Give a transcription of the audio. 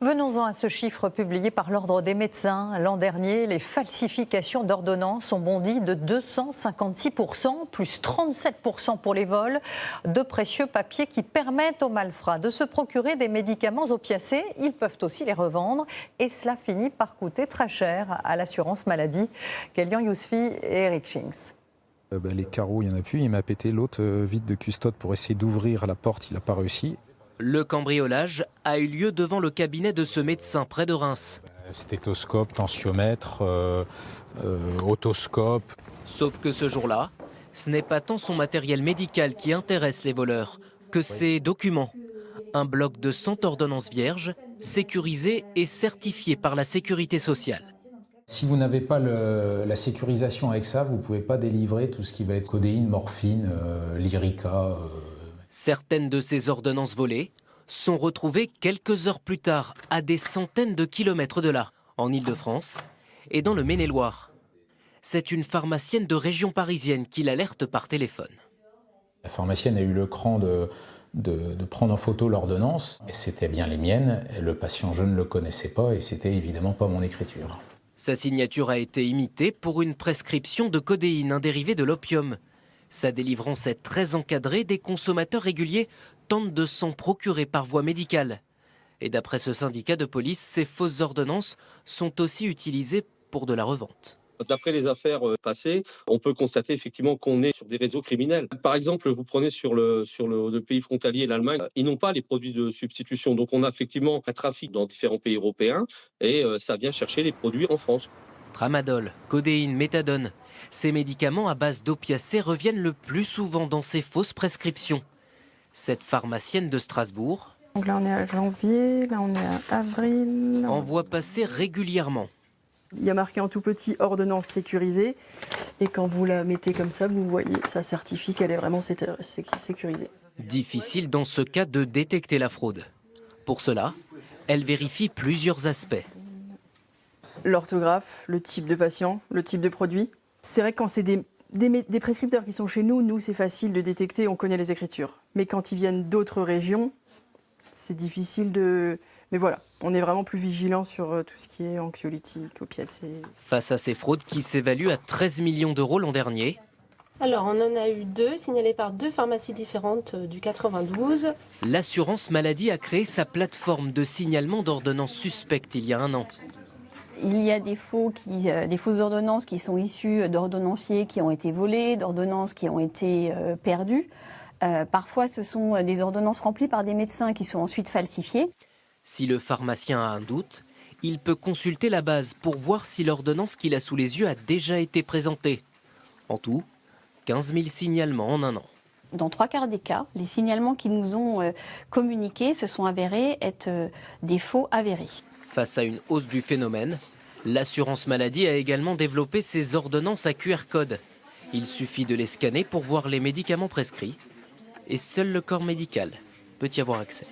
Venons-en à ce chiffre publié par l'Ordre des médecins. L'an dernier, les falsifications d'ordonnances ont bondi de 256%, plus 37% pour les vols de précieux papiers qui permettent aux malfrats de se procurer des médicaments opiacés. Ils peuvent aussi les revendre et cela finit par coûter très cher à l'assurance maladie. Kélian Yousfi et Eric Chinks. Les carreaux, il n'y en a plus. Il m'a pété l'autre vide de custode pour essayer d'ouvrir la porte. Il n'a pas réussi. Le cambriolage a eu lieu devant le cabinet de ce médecin près de Reims. Stéthoscope, tensiomètre, otoscope. Sauf que ce jour-là, ce n'est pas tant son matériel médical qui intéresse les voleurs que ses documents. Un bloc de 100 ordonnances vierges, sécurisées et certifiées par la sécurité sociale. Si vous n'avez pas la sécurisation avec ça, vous ne pouvez pas délivrer tout ce qui va être codéine, morphine, lyrica. Certaines de ces ordonnances volées sont retrouvées quelques heures plus tard à des centaines de kilomètres de là, en Île-de-France et dans le Maine-et-Loire. C'est une pharmacienne de région parisienne qui l'alerte par téléphone. La pharmacienne a eu le cran de prendre en photo l'ordonnance. Et c'était bien les miennes. Et le patient, je ne le connaissais pas et c'était évidemment pas mon écriture. Sa signature a été imitée pour une prescription de codéine, un dérivé de l'opium. Sa délivrance est très encadrée, des consommateurs réguliers tentent de s'en procurer par voie médicale. Et d'après ce syndicat de police, ces fausses ordonnances sont aussi utilisées pour de la revente. D'après les affaires passées, on peut constater effectivement qu'on est sur des réseaux criminels. Par exemple, vous prenez sur le pays frontalier, l'Allemagne, ils n'ont pas les produits de substitution. Donc on a effectivement un trafic dans différents pays européens et ça vient chercher les produits en France. Tramadol, codéine, méthadone. Ces médicaments à base d'opiacés reviennent le plus souvent dans ces fausses prescriptions. Cette pharmacienne de Strasbourg donc là on est à janvier, là on est à avril. En voit passer régulièrement. Il y a marqué en tout petit ordonnance sécurisée et quand vous la mettez comme ça, vous voyez, ça certifie qu'elle est vraiment sécurisée. Difficile dans ce cas de détecter la fraude. Pour cela, elle vérifie plusieurs aspects. L'orthographe, le type de patient, le type de produit. C'est vrai que quand c'est des prescripteurs qui sont chez nous c'est facile de détecter, on connaît les écritures. Mais quand ils viennent d'autres régions, c'est difficile de... Mais voilà, on est vraiment plus vigilant sur tout ce qui est anxiolytique, opiacés. Face à ces fraudes qui s'évaluent à 13 millions d'euros l'an dernier. Alors, on en a eu 2, signalés par 2 pharmacies différentes du 92. L'assurance maladie a créé sa plateforme de signalement d'ordonnances suspectes il y a 1 an. Il y a des fausses ordonnances qui sont issues d'ordonnanciers qui ont été volés, d'ordonnances qui ont été perdues. Parfois, ce sont des ordonnances remplies par des médecins qui sont ensuite falsifiées. Si le pharmacien a un doute, il peut consulter la base pour voir si l'ordonnance qu'il a sous les yeux a déjà été présentée. En tout, 15 000 signalements en 1 an. Dans 3/4 des cas, les signalements qui nous ont communiqués se sont avérés être des faux avérés. Face à une hausse du phénomène, l'assurance maladie a également développé ses ordonnances à QR code. Il suffit de les scanner pour voir les médicaments prescrits et seul le corps médical peut y avoir accès.